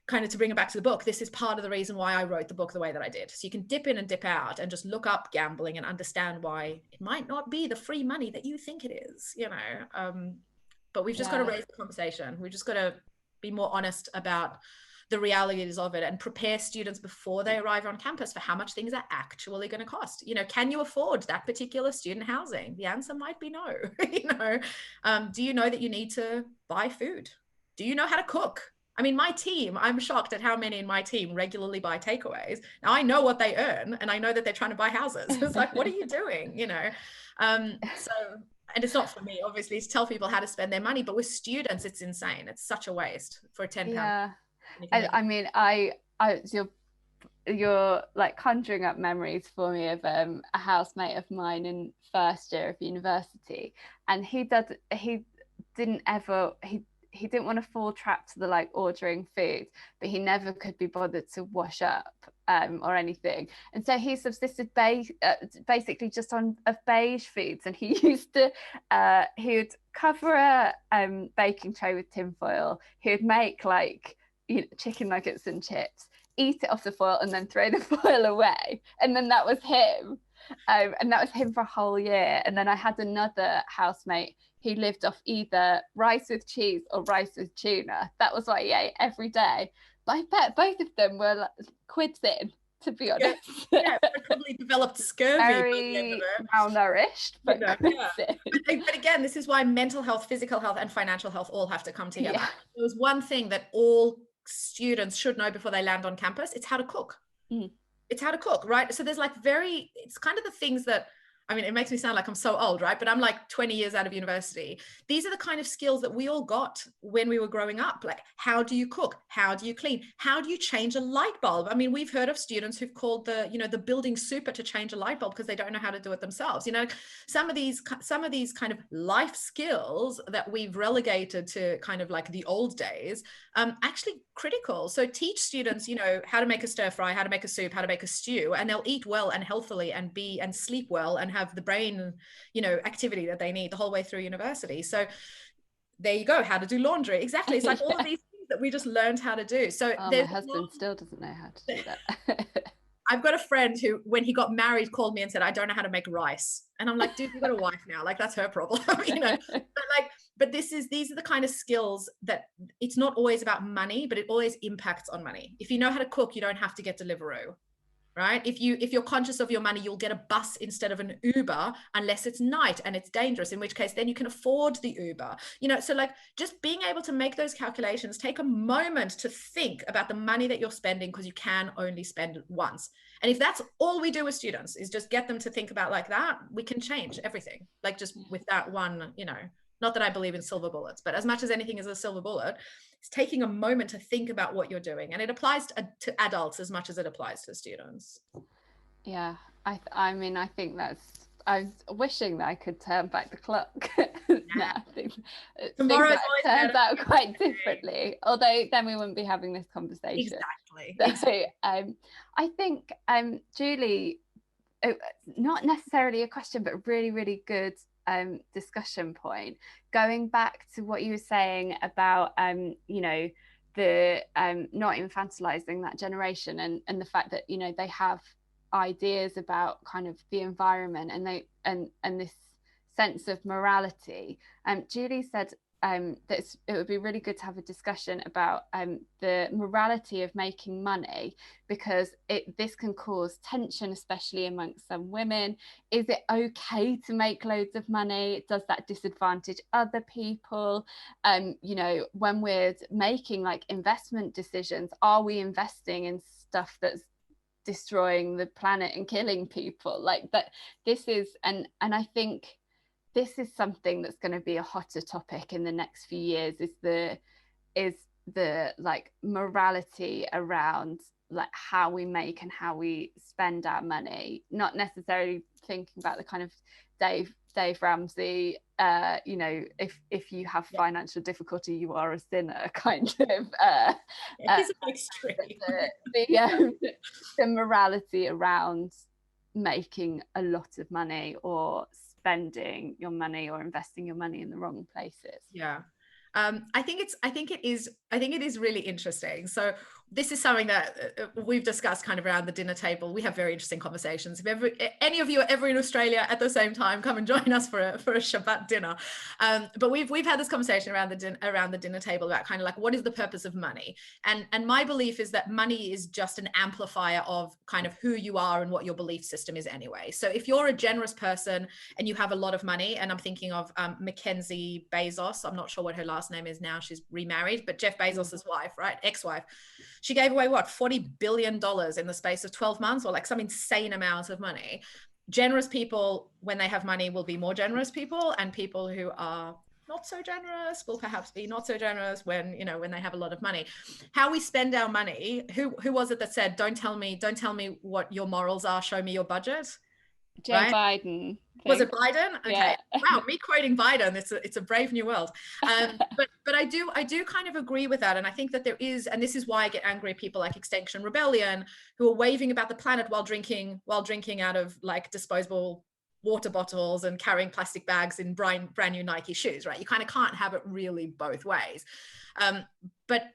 kind of, to bring it back to the book, this is part of the reason why I wrote the book the way that I did. So you can dip in and dip out and just look up gambling and understand why it might not be the free money that you think it is, but we've just got to raise the conversation. We've just got to be more honest about the realities of it, and prepare students before they arrive on campus for how much things are actually going to cost. Can you afford that particular student housing? The answer might be no. Do you know that you need to buy food? Do you know how to cook? I mean, my team, I'm shocked at how many in my team regularly buy takeaways. Now I know what they earn, and I know that they're trying to buy houses. It's like, what are you doing? And it's not for me, obviously, to tell people how to spend their money, but with students, it's insane. It's such a waste for a £10. Yeah. I mean, you're like conjuring up memories for me of a housemate of mine in first year of university, and he didn't want to fall trapped to the like ordering food, but he never could be bothered to wash up or anything, and so he subsisted basically just on beige foods. And he used to he would cover a baking tray with tinfoil. He would make like chicken nuggets and chips, eat it off the foil, and then throw the foil away, and then that was him. And that was him for a whole year. And then I had another housemate who lived off either rice with cheese or rice with tuna. That was what he ate every day. But I bet both of them were like quids in, to be honest. Yeah, probably developed scurvy. Very malnourished, but but again, this is why mental health, physical health, and financial health all have to come together. Yeah. There was one thing that all students should know before they land on campus: it's how to cook. It's how to cook, right? So there's it's kind of the things that, I mean, it makes me sound like I'm so old, right? But I'm like 20 years out of university. These are the kind of skills that we all got when we were growing up. Like, how do you cook? How do you clean? How do you change a light bulb? I mean, we've heard of students who've called the building super to change a light bulb because they don't know how to do it themselves. Some of these kind of life skills that we've relegated to kind of like the old days, actually critical. So teach students, how to make a stir fry, how to make a soup, how to make a stew, and they'll eat well and healthily and sleep well and have the brain, activity that they need the whole way through university. So there you go. How to do laundry. Exactly. It's like all of these things that we just learned how to do. So my husband still doesn't know how to do that. I've got a friend who, when he got married, called me and said, I don't know how to make rice. And I'm like, dude, you've got a wife now. Like, that's her problem, but these are the kind of skills that it's not always about money, but it always impacts on money. If you know how to cook, you don't have to get Deliveroo. Right? If you're conscious of your money, you'll get a bus instead of an Uber, unless it's night and it's dangerous, in which case then you can afford the Uber. So like, just being able to make those calculations, take a moment to think about the money that you're spending, because you can only spend it once. And if that's all we do with students is just get them to think about like that, we can change everything. Like just with that one, you know, not that I believe in silver bullets, but as much as anything is a silver bullet, it's taking a moment to think about what you're doing. And it applies to adults as much as it applies to students. Yeah, I mean, I think I was wishing that I could turn back the clock. Nah, I think Tomorrow's things turns out quite differently. Although then we wouldn't be having this conversation. Exactly. I think, Julie, not necessarily a question, but really, really good discussion point. Going back to what you were saying about, you know, the not infantilizing that generation, and the fact that, you know, they have ideas about kind of the environment, and they and this sense of morality. Julie said that it would be really good to have a discussion about the morality of making money, because this can cause tension, especially amongst some women. Is it okay to make loads of money? Does that disadvantage other people? You know, when we're making like investment decisions, are we investing in stuff that's destroying the planet and killing people? Like that, this is, and I think this is something that's going to be a hotter topic in the next few years, is the like morality around like how we make and how we spend our money, not necessarily thinking about the kind of Dave Ramsey, you know, if you have financial difficulty, you are a sinner kind of the morality around making a lot of money, or spending your money, or investing your money in the wrong places. Yeah. I think it is really interesting. So this is something that we've discussed kind of around the dinner table. We have very interesting conversations. If any of you are ever in Australia at the same time, come and join us for a Shabbat dinner. But we've had this conversation around the dinner table about kind of like, what is the purpose of money? And my belief is that money is just an amplifier of kind of who you are and what your belief system is anyway. So if you're a generous person and you have a lot of money, and I'm thinking of Mackenzie Bezos, I'm not sure what her last name is now, she's remarried, but Jeff Bezos's wife, right, ex-wife, she gave away what, $40 billion in the space of 12 months, or like some insane amount of money. Generous people, when they have money, will be more generous people, and people who are not so generous will perhaps be not so generous when, you know, when they have a lot of money. How we spend our money, who was it that said, don't tell me what your morals are, show me your budget? Joe Biden. Was it Biden? Okay. Yeah. Wow, me quoting Biden, it's a brave new world. But I do kind of agree with that. And I think that there is, and this is why I get angry at people like Extinction Rebellion, who are waving about the planet while drinking out of like disposable water bottles and carrying plastic bags in brand new Nike shoes, right? You kind of can't have it really both ways. But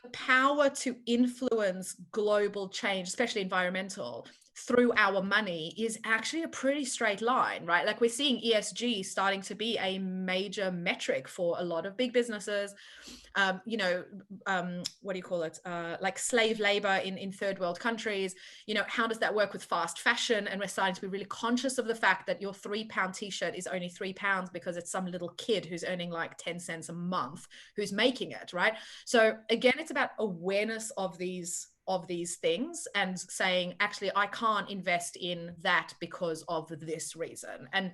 the power to influence global change, especially environmental, through our money is actually a pretty straight line, right? Like we're seeing ESG starting to be a major metric for a lot of big businesses. You know, what do you call it? Like slave labor in third world countries. You know, how does that work with fast fashion? And we're starting to be really conscious of the fact that your £3 t-shirt is only £3 because it's some little kid who's earning like 10 cents a month who's making it, right? So again, it's about awareness of these things and saying, actually, I can't invest in that because of this reason. And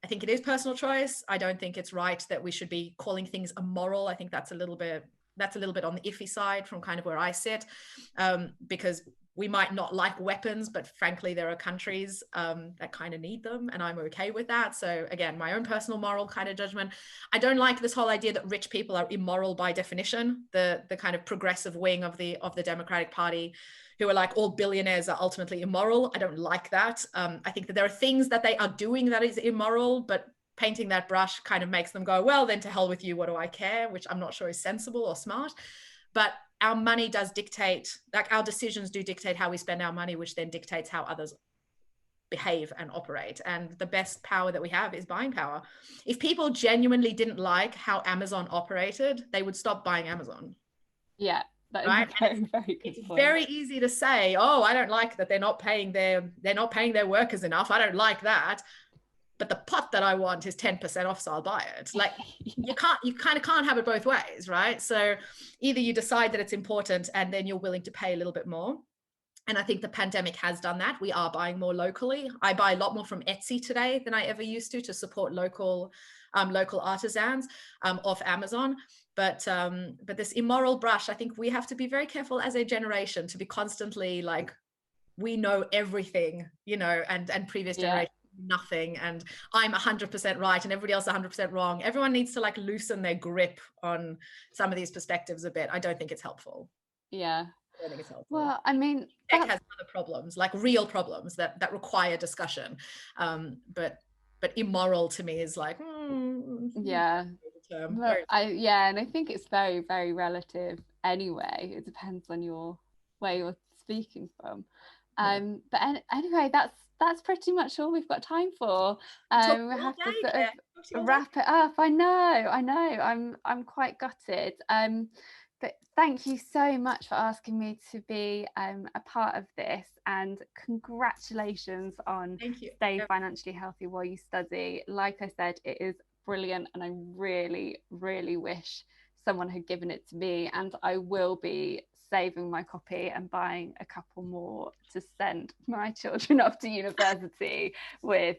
I think it is personal choice. I don't think it's right that we should be calling things immoral. I think that's a little bit on the iffy side from kind of where I sit, because we might not like weapons, but frankly, there are countries that kind of need them, and I'm okay with that. So again, my own personal moral kind of judgment. I don't like this whole idea that rich people are immoral by definition. The kind of progressive wing of the Democratic Party, who are like all billionaires are ultimately immoral. I don't like that. I think that there are things that they are doing that is immoral, but painting that brush kind of makes them go, well, then to hell with you, what do I care? Which I'm not sure is sensible or smart. But our money does dictate, like our decisions do dictate how we spend our money, which then dictates how others behave and operate. And the best power that we have is buying power. If people genuinely didn't like how Amazon operated, they would stop buying Amazon. Yeah, that is right? very, very good it's point. very easy to say, oh, I don't like that they're not paying their workers enough. I don't like that. But the pot that I want is 10% off, so I'll buy it. Like you kind of can't have it both ways, right? So either you decide that it's important and then you're willing to pay a little bit more, And I think the pandemic has done that. We are buying more locally. I buy a lot more from Etsy today than I ever used to support local artisans off Amazon. But this immoral brush, I think we have to be very careful as a generation to be constantly like, we know everything, you know, and previous generations nothing, and I'm 100% right and everybody else 100% wrong. Everyone needs to like loosen their grip on some of these perspectives a bit. I don't think it's helpful. I think it's helpful. Well, I mean, tech has other problems, like real problems that require discussion. But immoral to me is like, Well, and I think it's very, very relative anyway. It depends on where you're speaking from. But anyway, that's pretty much all we've got time for. We have to sort of wrap it up. I know. I'm quite gutted. But thank you so much for asking me to be a part of this, and congratulations on Stay Financially Healthy While You Study. Like I said, it is brilliant, and I really, really wish someone had given it to me, and I will be saving my copy and buying a couple more to send my children off to university with,